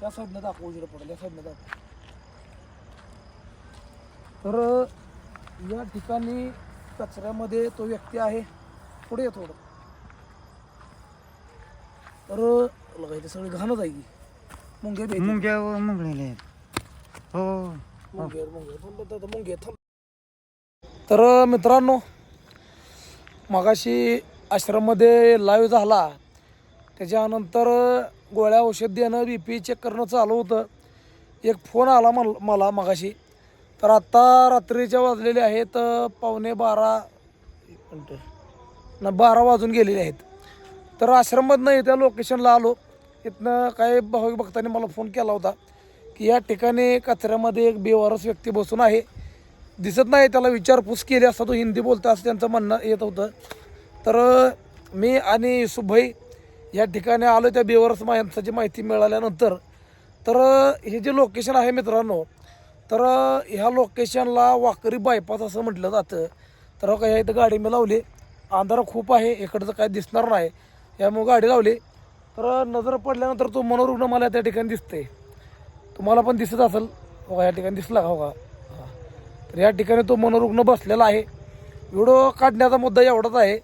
या साईडनं दाखव, उजेड पडेल, या साईडनं दाखव. तर या ठिकाणी कचऱ्यामध्ये तो व्यक्ती आहे. पुढे ये थोडं. तर बघा इथे सगळी घाणच आहे की. मुंग्या भेट मुंग्या मुंगळलेले आहेत. हो मुंग्या मुंग्या थांब. तर मित्रांनो, मगाशी आश्रममध्ये लाईव्ह झाला, त्याच्यानंतर गोळ्या औषध देणं, बी पी चेक करणं चालू होतं. एक फोन आला मला मगाशी. तर आत्ता रात्रीच्या वाजलेले आहेत 12 वाजून गेलेले आहेत. तर आश्रममधनं इथं लोकेशनला आलो. इथनं काही भाविक भक्तांनी मला फोन केला होता की या ठिकाणी कचऱ्यामध्ये एक बेवारस व्यक्ती बसून आहे, दिसत नाही. त्याला विचारपूस केली असता तो हिंदी बोलतो असं त्यांचं म्हणणं येत होतं. तर मी आणि युसुफभाई या ठिकाणी आलो. त्या बेवारस माणसाची माहिती मिळाल्यानंतर तर हे जे लोकेशन आहे मित्रांनो, तर ह्या लोकेशनला वाकरी बायपास असं म्हटलं जातं. तर काय इथं गाडी मी लावली, अंधार खूप आहे, इकडचं काय दिसणार नाही, यामुळे गाडी लावली. तर नजर पडल्यानंतर तो मनोरुग्ण मला त्या ठिकाणी दिसते. तुम्हाला पण दिसत असेल बघा, या ठिकाणी दिसला का बघा. तर या ठिकाणी तो मनोरुग्ण बसलेला आहे. व्हिडिओ काढण्याचा मुद्दा एवढाच आहे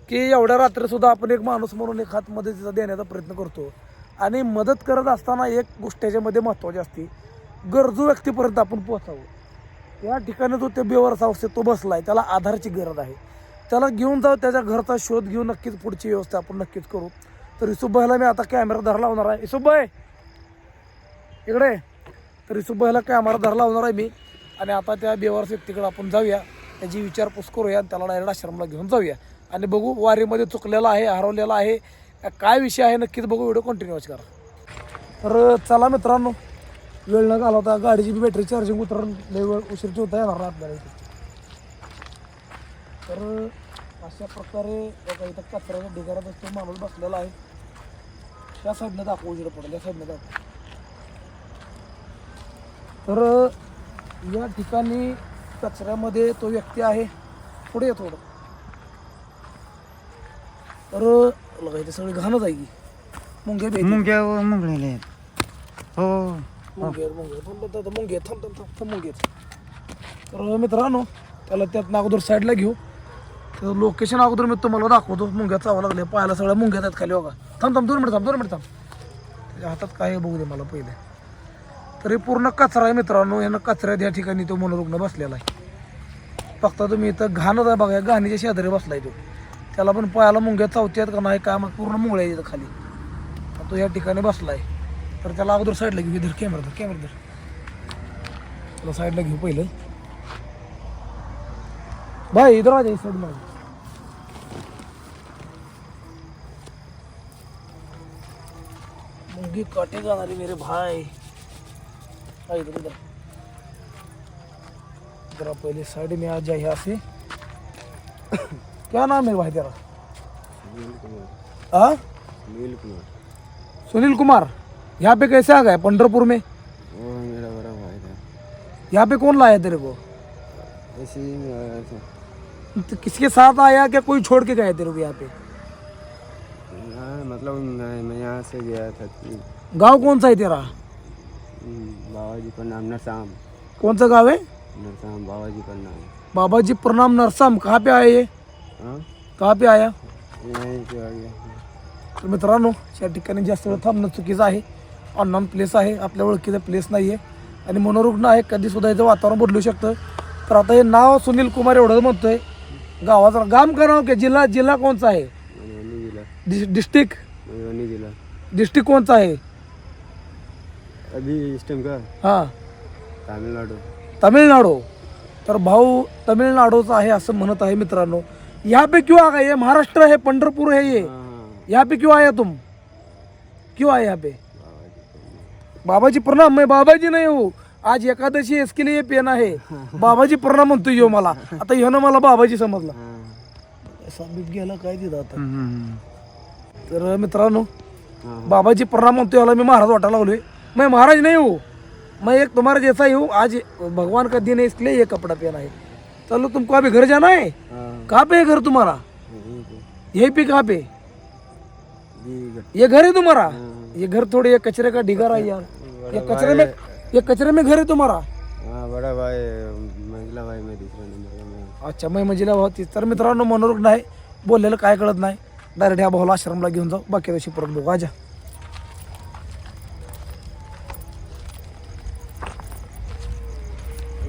की एवढ्या रात्रीसुद्धा आपण एक माणूस म्हणून एक हात मदतीचा देण्याचा प्रयत्न करतो. आणि मदत करत असताना एक गोष्ट याच्यामध्ये महत्त्वाची असते, गरजू व्यक्तीपर्यंत आपण पोहोचावं. या ठिकाणी तो त्या बेवारस अवस्थेत तो बसला आहे, त्याला आधारची गरज आहे. त्याला घेऊन जाऊ, त्याच्या घरचा शोध घेऊन नक्कीच पुढची व्यवस्था आपण नक्कीच करू. तर युसुफभाईला मी आता कॅमेरा धर लावणार आहे. युसुफभाई इकडे. तर युसुफभाईला कॅमेरा धर लावणार आहे मी. आणि आता त्या बेवारस व्यक्तीकडे आपण जाऊया, त्याची विचारपूस करूया आणि त्याला डायरेक्ट आश्रमला घेऊन जाऊया आणि बघू वारीमध्ये चुकलेला आहे, हरवलेला आहे, काय विषय आहे नक्कीच बघू. व्हिडिओ कंटिन्यूच करा. तर चला मित्रांनो, वेळ न घालवता गाडीची बॅटरी चार्जिंग उतरून लय वेळ उशीरची होता येणार ना आपल्याला इथे. तर अशा प्रकारे बघा इथं कचऱ्याच्या ढिगाऱ्यात असतो माणूस बसलेला आहे. या साईडनं दाखव, उजेड पडेल, या साईडनं दाखव. तर या ठिकाणी कचऱ्यामध्ये तो व्यक्ती आहे. पुढे ये थोडं. तर बघा इथे सगळी घाणच आहे की. मुंग्या भेट मुंग्या मुंगळलेले आहेत. हो मुंग्या थांब. मुंग्या. तर मित्रांनो, त्याला त्यात अगोदर साईडला घेऊ. तर लोकेशन अगोदर मी तुम्हाला दाखवतो. मुंग्या चावा लागले, पायाला सगळ्या मुंग्या आहेत खाली बघा. थांब 2 मिनिट थांब. त्याच्या हातात काय बघू दे मला पहिले. तरी पूर्ण कचरा आहे मित्रांनो. यानं कचऱ्यात या ठिकाणी तो मनोरुग्ण बसलेला आहे. फक्त तुम्ही इथं घाणच आहे बघा, घाणीच्या शेजारी बसलाय तो. त्याला पण पायाला मुंग्या चावत्यात का नाही काय, मग पूर्ण मुंगळ्या इथं खाली. तो या ठिकाणी बसलाय. तर त्याला अगोदर साईडला घेऊ. इधर कॅमेरा धर. त्याला साईडला घेऊ पहिलं. भाई इधर आ जाए साइड में. मुंगी काटेगा ना रे मेरे भाई. इधर जरा पहले साइड में आ जाए यहाँ से. क्या नाम है भाई तेरा? हाँ सुनील कुमार. यहाँ पे कैसे आ गए पंढरपुर में? वो मेरा बड़ा भाई था. यहाँ पे कौन लाया तेरे को? ऐसे ही मैं आया था. तो किसके साथ आया, क्या कोई छोड़ के गए तेरे को यहाँ पे? मतलब मैं यहाँ से गया था. गांव कौन सा है तेरा? बाबा जी का नाम नरसाम. कौन सा गाँव है? नरसाम बाबा जी का नाम. बाबा जी प्रणाम नरसाम. कहाँ पे आया ये? हाँ कहाँ पे आया? यहीं पे आ गया. तर मित्रांनो, या ठिकाणी जास्त वेळ थांबणं चुकीचं आहे. अननोन प्लेस आहे, आपल्या ओळखीचा प्लेस नाही आहे आणि मनोरुग्ण आहे. कधीसुद्धा याचं वातावरण बदलू शकतं. तर आता हे नाव सुनील कुमार एवढंच म्हणतोय. गावाचं गाम का नाव, के जिल्हा कोणचा आहे? मधुबनी जिला. डिस्ट्रिक्ट मधुबनी जिला. डिस्ट्रिक्ट कोणचा आहे अभी इस टाइम का? हां, तमिलनाडु. तमिळनाडू. तर भाऊ तमिळनाडूचा आहे असं म्हणत आहे. मित्रांनो, यहाँ पे क्यों आ गए? ये महाराष्ट्र है, पंढरपुर है ये. यहाँ पे क्यों आया तुम? क्यों आए यहाँ पे? बाबा जी प्रणाम. मैं बाबा जी नहीं हूँ, आज एकादशी है, इसके लिए पेना है. बाबा जी प्रणाम म्हणतो यो मला. आता ह्यानं मला बाबाजी समजला. समजून गेला काय तिथं आता. तर मित्रांनो, बाबाजी प्रणाम म्हणतो याला मी महाराज वाटायला लागलोय. मैं महाराज नहीं हूँ, मैं एक तुम्हारा जैसा ही हूँ. आज भगवान का दिन है, इसलिए ये कपड़ा पहना है. चलो तुमको अभी घर जाना है? कहाँ पे है घर तुम्हारा? यहीं पे. कहाँ पे? ये घर है तुम्हारा? ये घर थोड़े ये कचरे का ढिगारा है यार. ये कचरे में घर है तुम्हारा? हाँ बड़ा भाई मंजिला भाई मैं दूसरा नंबर में। अच्छा मी मंजिला भाऊ ती तर मित्रांनो मनोरुग्ण आहे बोललेलं काय कळत नाही डायरेक्ट ह्या भाऊला आश्रमला घेऊन जाऊ बाकी दिवशी परत बघू आजा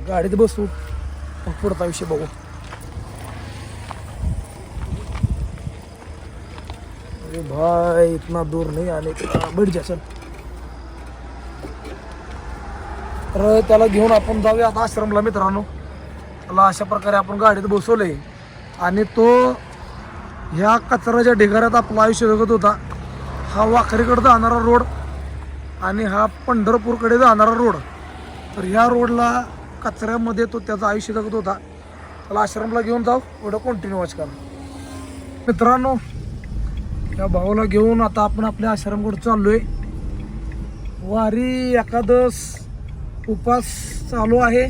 गाडीत बसू मग पुढचा विषय बघू अरे भाई इतना दूर नहीं आने का बैठ जा चल तर त्याला घेऊन आपण जाऊया आता आश्रमला मित्रांनो त्याला अशा प्रकारे आपण गाडीत बसवलंय आणि तो ह्या कचऱ्याच्या ढिगाऱ्यात आपलं आयुष्य जगत होता हा वाखरीकडे जाणारा रोड आणि हा पंढरपूरकडे जाणारा रोड तर ह्या रोडला कचऱ्यामध्ये तो त्याचं आयुष्य जगत होता त्याला आश्रमला घेऊन जाऊ एवढं कंटिन्यू वॉच करा मित्रांनो या भावाला घेऊन आता आपण आपल्या आश्रमकडे चाललोय वारी एकादश उपास चालू आहे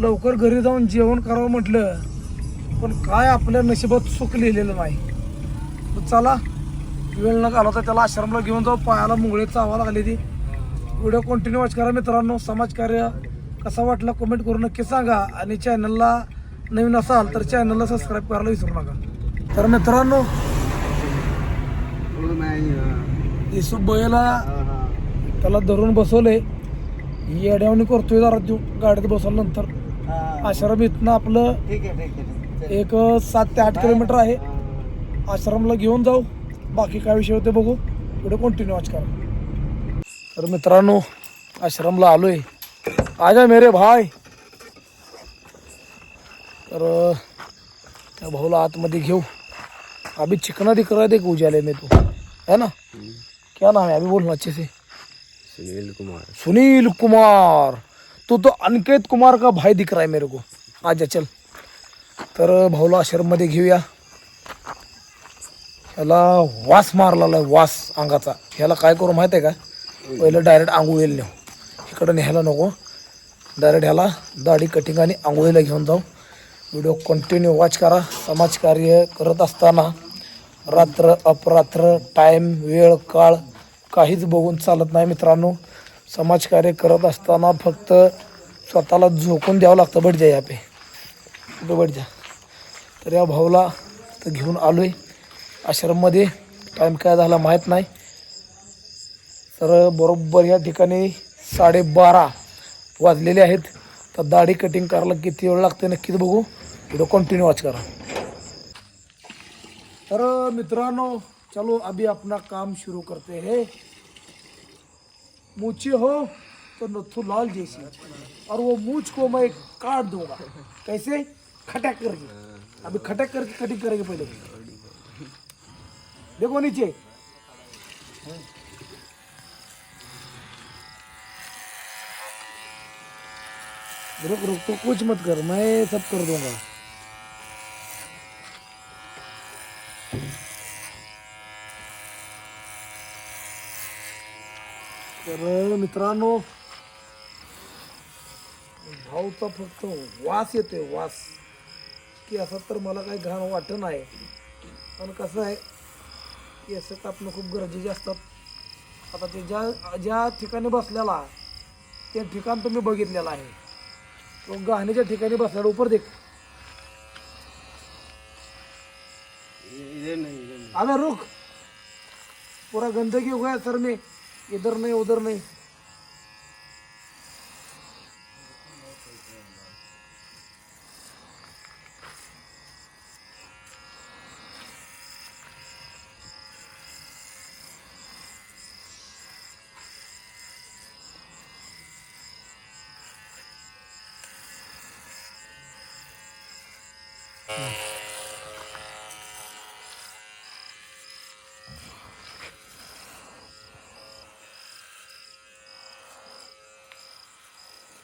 लवकर घरी जाऊन जेवण करावं म्हटलं पण काय आपल्या नशिबात सुख लिहिलेलं नाही तर चला वेळ न घालवता त्याला आश्रमला घेऊन जाऊ पायाला मुंगळे चावा लागली ती व्हिडिओ कंटिन्यू वॉच करा मित्रांनो समाजकार्य कसा वाटला कमेंट करून नक्की सांगा आणि चॅनलला नवीन असाल तर चॅनलला सबस्क्राईब करायला विसरू नका तर मित्रांनो येसू बैला त्याला धरून बसवले येड्यावणी करतोय जरा तू गाडीत बसवल्यानंतर आश्रम इथनं आपलं एक 7 ते 8 किलोमीटर आहे आश्रमला घेऊन जाऊ बाकी काय विषय होते बघू पुढे कंटिन्यू वॉच करा तर मित्रांनो आश्रमला आलोय आजा मेरे भाई तर त्या भाऊला आतमध्ये घेऊ अभी चिकना दिख रहा है देख उजाले में तो है ना क्या नाम है अभी बोलना अच्छे से सुनील कुमार तू तो अनिकेत कुमार का भाई दिख रहा है मेरे को आजा चल तर भाऊला आश्रममध्ये घेऊया ह्याला वास मारला वास अंगाचा ह्याला काय करू माहिती आहे का पहिलं डायरेक्ट आंघोळीला नेऊ इकडं न्यायला नको डायरेक्ट ह्याला दाढी कटिंग आणि आंघोळीला घेऊन जाऊ व्हिडिओ कंटिन्यू वॉच करा समाजकार्य करत असताना रात्र अपरात्र टाईम वेळ काळ काहीच बघून चालत नाही मित्रांनो समाजकार्य करत असताना फक्त स्वतःला झोकून द्यावं लागतं बैठ जा या पे कुठं बैठ जा तर या भाऊला तर घेऊन आलो आहे आश्रममध्ये टाईम काय झाला माहीत नाही तर बरोबर या ठिकाणी 12:30 वाजलेले आहेत तर दाढी कटिंग करायला किती वेळ लागते नक्कीच बघू व्हिडिओ कंटिन्यू वॉच करा तर मित्रांनो चलो अभी अपना काम शुरू करते हैं मूछे हो तो नथु लाल जैसी और वो मूछ को मैं काट दूंगा कैसे खटक करके अभी खटक करके कटिंग करेंगे पहले देखो नीचे रुक रुक तो कुछ मत कर मैं सब कर दूंगा तर मित्रांनो भाऊचा फक्त वास येतोय वास की असा तर मला काही घाण वाटत नाही पण कसं आहे केस कापणं खूप गरजेचे असतात आता ते ज्या ठिकाणी बसलेला ते ठिकाण तुम्ही बघितलेलं आहे तो गहाणीच्या ठिकाणी बसलेला ऊपर देख अबे रुक पूरा गंदगी हो गया सर में इधर नहीं उधर नहीं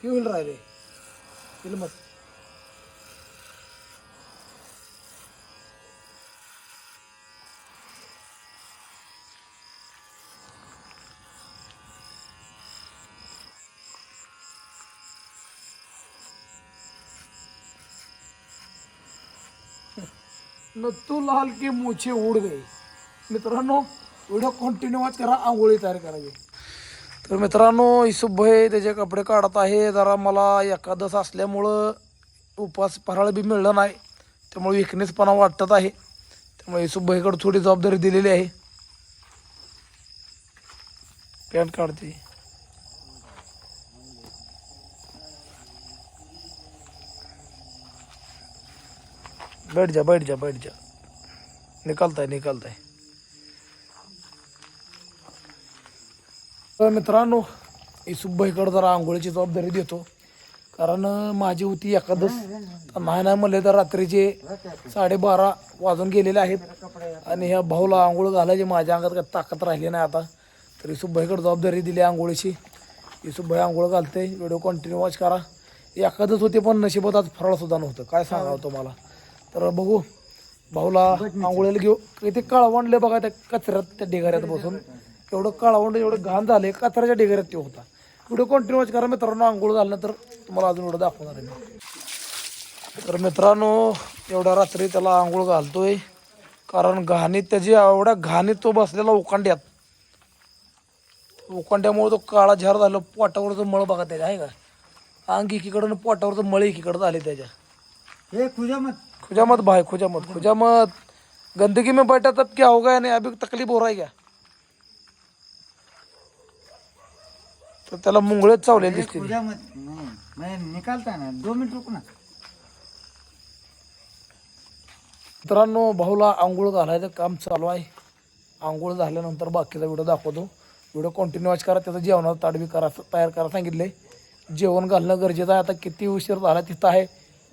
क्यों हिल रहा है रे हिल मत नथुलाल की मूछे उड़ गई मित्रांनो व्हिडिओ कंटिन्यू करा आंघोळी तयार करायची तर मित्रांनो युसुफ भाई त्याचे कपडे काढत आहे. जरा मला एकादश असल्यामुळं उपवास फराळ बी मिळलं नाही, त्यामुळे विकनेसपणा वाटत आहे. त्यामुळे युसुफ भाईकडे थोडी जबाबदारी दिलेली आहे. पॅन्ट काढते. बैठ जा बैठ जा बैठ जा. निकालताय निकालताय. तर मित्रांनो युसुफ भाईकडे जरा आंघोळीची जबाबदारी देतो, कारण माझी होती एकादश. नाही नाही म्हणले तर रात्रीचे 12:30 वाजून गेलेले आहेत आणि ह्या भाऊला आंघोळ घालायची माझ्या अंगात काही ताकद राहिली नाही आता. तर युसुफ भाईकडे जबाबदारी दिली आंघोळीची. युसुफ भाई आंघोळ घालते. व्हिडिओ कंटिन्यू वॉच करा. एकादश होते पण नशिबात आज फराळसुद्धा नव्हतं, काय सांगावं तुम्हाला. तर बघू भाऊला आंघोळीला घेऊ. इथे काळवंडले बघा त्या कचऱ्यात, त्या ढिगाऱ्यात बसून. एवढं काळवंड एवढं घाण झाले, कचऱ्याच्या ढिगाऱ्यात ते होता. व्हिडिओ कंटिन्यू वॉच करा मित्रांनो. आंघोळ झाल्यानंतर तुम्हाला अजून एवढं दाखवणार आहे मी. तर मित्रांनो एवढ्या रात्री त्याला आंघोळ घालतोय, कारण घाणीत त्याची एवढ्या घाणीत तो बसलेला उकांड्यात. उकांड्यामुळे तो काळा झार झाला. पोटावरचं मळ बघा त्याच्या आहे का, अंग एकीकडं पोटावरचं मळ एकीकडं झाले त्याच्या. हे खुजामत भाई खुजामत गंदगी में बैठा तब क्या होगा, यानी अभी तकलीफ हो रहा है क्या. तर त्याला मुंगळेच चावले दिसते. मैं निकालता ना 2 मिनट रुकना. मित्रांनो भाऊला आंघोळ घालायचं काम चालू आहे. आंघोळ झाल्यानंतर बाकीचा व्हिडिओ दाखवतो. व्हिडिओ कंटिन्यू वॉच करा. त्याचं जेवणाचं ताट बी करा, तयार करा सांगितले. जेवण घालणं गरजेचं आहे. आता किती उशीर झाला तिथं आहे.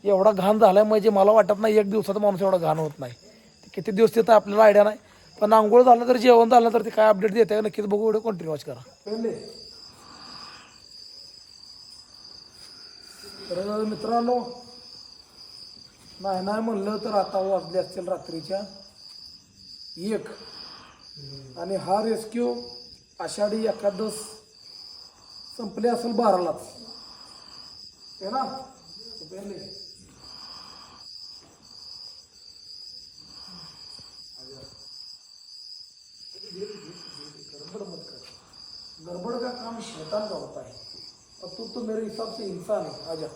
एवढा घाण झाला आहे म्हणजे मला वाटत नाही एक दिवसात माणूस एवढा घाण होत नाही. किती दिवस तिथं आपल्याला आयडिया नाही, पण आंघोळ झालं तर जेवण झालं तर ते काय अपडेट देते नक्कीच बघू. व्हिडिओ कंटिन्यू वॉच करा. तर मित्रांनो नाही म्हणलं तर आता वाजले असतील रात्रीच्या 1 आणि हा रेस्क्यू आषाढी एकादश संपले असेल 12लाच आहे ना. गड़बड़ का काम शैतान का होता है, और तू तो मेरे हिसाब से इंसान है. आजा.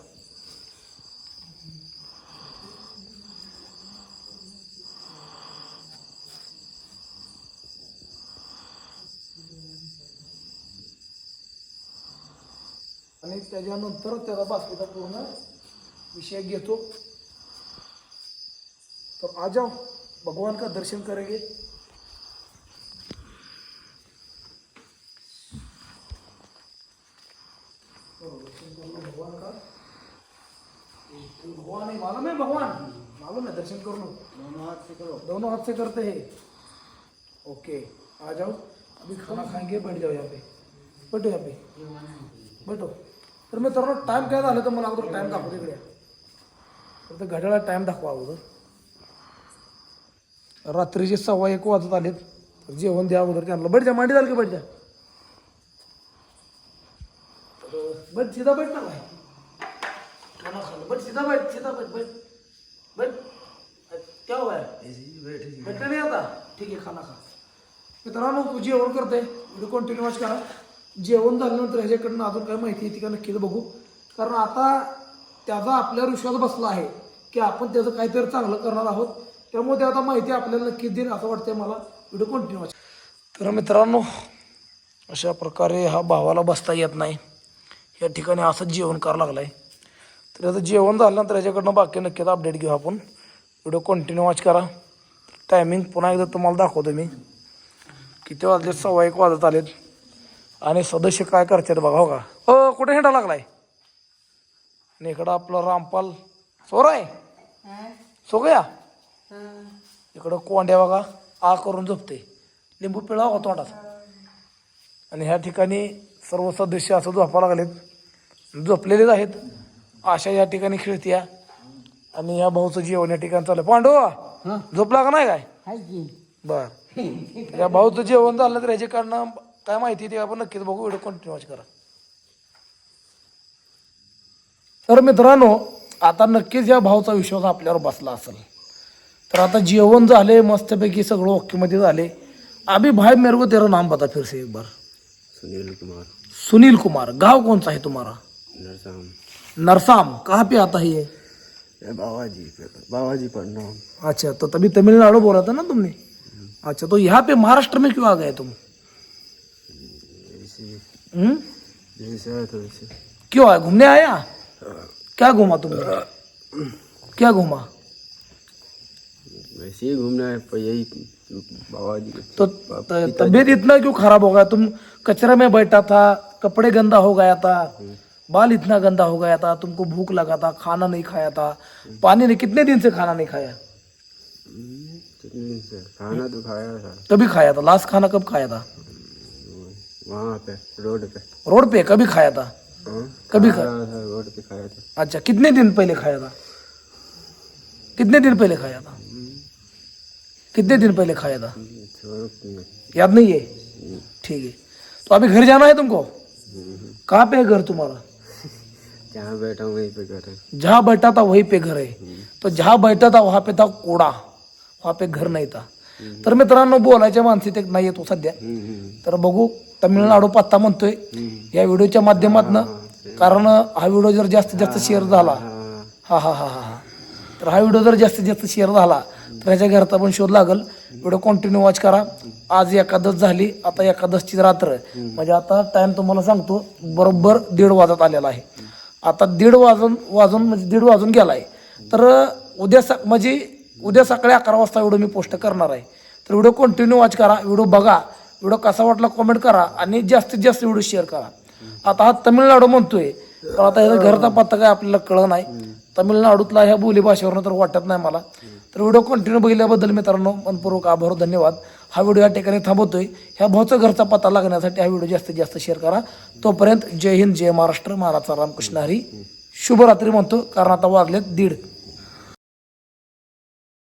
आणि त्याच्यानंतर त्याचा बाकीचा पूर्ण विषय घेतो. तर आ जाओ, भगवान का दर्शन करेंगे. भगवान का भगवान है, मालूम है भगवान, मालूम है. दर्शन कर लो, दोनों हाथ से करो, दोनों हाथ से करते हैं. ओके आ जाओ. अभी खाना खाएंगे. बैठ जाओ यहाँ पे, बैठो यहाँ पे बैठो. तर मित्रांनो टाईम काय झालं तर मला अगोदर टाईम दाखवतो इकडे. तर घड्याळात टाईम दाखवा अगोदर. रात्रीचे 1:15 वाजत आलेत. तर जेवण द्या अगोदर त्यांना. बैठ जा, मांडी झाली की बैठ जा. बैठ सीधा बैठ ना भाई. खाना खा लो. बैठ सीधा बैठ, सीधा बैठ बैठ बैठ. क्या हुआ है, बैठना नहीं आता. ठीक आहे खाना खा. मित्रांनो तू जेवण करते, व्हिडिओ कंटिन्यू वॉच करा. जेवण झाल्यानंतर ह्याच्याकडनं अजून काय माहिती येते का नक्कीच बघू, कारण आता त्याचा आपल्यावर विश्वास बसला आहे की आपण त्याचं काहीतरी चांगलं करणार आहोत. त्यामुळे ते आता माहिती आपल्याला नक्कीच देईल असं वाटतंय मला. Video continue watch. तर मित्रांनो अशा प्रकारे हा भावाला बसता येत नाही. या ठिकाणी असंच जेवण करावं लागलं आहे. तर याचं जेवण झाल्यानंतर ह्याच्याकडनं बाकी नक्कीच अपडेट घेऊ आपण. व्हिडिओ कंटिन्यू वॉच करा. टायमिंग पुन्हा एकदा तुम्हाला दाखवतो मी. किती वाजले, 1:15 वाजत आलेत. आणि सदस्य काय करतात बघा. हो का कुठे हिंडा लागलाय. आणि इकडं आपलं रामपाल सोर आहे, सो गया. इकडं कोंड्या बघा आ करून झोपते, लिंबू पिळा हो तोंडात. आणि ह्या ठिकाणी सर्व सदस्य असं झोपा लागलेत, झोपलेलेच आहेत. आशा या ठिकाणी खेळत्या आणि या भाऊचं जेवण या ठिकाणी चालू. पांडू झोपला का नाही काय. बर या भाऊचं जेवण झालं तर ह्याच्याकडनं काय माहिती ते आपण नक्कीच बघू. व्हिडिओ कंटिन्यू वॉच करा. तर मित्रांनो आता नक्कीच या भाऊचा विश्वास आपल्यावर बसला असेल. तर आता जेवण झाले मस्तपैकी, सगळं ओके मध्ये झाले. अभी भाई मेरे को तेरा नाम बता फिर से एक बार. सुनील कुमार सुनील कुमार, गांव कौन सा है तुम्हारा? नरसाम। नरसाम। कहाँ पे आता है ये? बाबाजी पढ़ना। अच्छा, तो तभी तमिलनाडु बोला था ना तुमने। अच्छा, तो यहाँ पे महाराष्ट्र में क्यों आ गए तुम? हम्म? जैसे आया तो वैसे। क्यों आया? घूमने आया? क्या घूमा तुमने? क्या घूमा? वैसे ही घूमना है पर यही बाबाजी तो तबीयत इतना क्यों खराब हो गया? तुम कचरे में बैठा था, कपड़े गंदा हो गया था, बाल इतना गंदा हो गया था, तुमको भूख लगा था, खाना नहीं खाया था, पानी नहीं, कितने दिन से खाना नहीं खाया? कितने दिन से खाना तो खाया था। कभी खाया था? लास्ट खाना कब खाया था? वहाँ पे रोड पे। रोड पे कभी खाया था? कभी खाया था रोड पे खाया था। अच्छा, कितने दिन पहले खाया था? कितने दिन पहले खाया था? कितने दिन पहले खाया था? याद नहीं है? ठीक है, तो अभी घर जाना है तुमको? कहाँ पे है घर तुम्हारा? जहाँ बैठा हूँ वहीं पे घर है। जहाँ बैठा था वहीं पे घर आहे. तो जहाँ बैठा था वहाँ पे था कोडा, वहाँ पे घर नाही था. तर मित्रांनो, बोलायच्या मानसिकतेत नाही येतो सध्या. तर बघू, तमिळनाडू पत्ता म्हणतोय या व्हिडिओच्या माध्यमातून, कारण हा व्हिडिओ जर जास्तीत जास्त शेअर झाला, हा हा हा हा तर हा व्हिडिओ जर जास्तीत जास्त शेअर झाला तर ह्याच्या घरचा पण शोध लागल. व्हिडिओ कंटिन्यू वॉच करा. आज एकादश झाली, आता एकादशची रात्र, म्हणजे आता टाइम तुम्हाला सांगतो, बरोबर 1:30 वाजत आलेला आहे. आता 1:30 वाजून गेलाय. तर उद्या सकाळी 11 वाजता व्हिडिओ मी पोस्ट करणार आहे. तर व्हिडिओ कंटिन्यू वॉच करा, व्हिडिओ बघा, व्हिडिओ कसा वाटला कमेंट करा आणि जास्तीत जास्त व्हिडिओ शेअर करा. आता हा तमिळनाडू म्हणतोय, तर आता ह्याचा घरचा पत्ता काय आपल्याला कळत नाही. तमिळनाडूतला ह्या बोलीभाषेवरून तर वाटत नाही मला. तर व्हिडिओ कंटिन्यू बघितल्याबद्दल मित्रांनो मनपूर्वक आभार, धन्यवाद. हा व्हिडिओ या ठिकाणी थांबवतोय. ह्या भाऊचा घरचा पत्ता लागण्यासाठी हा व्हिडिओ जास्तीत जास्त शेअर करा. तोपर्यंत जय हिंद, जय महाराष्ट्र, महाराजा रामकृष्ण हरी. शुभरात्री म्हणतो, कारण आता वाजलेत 1:30.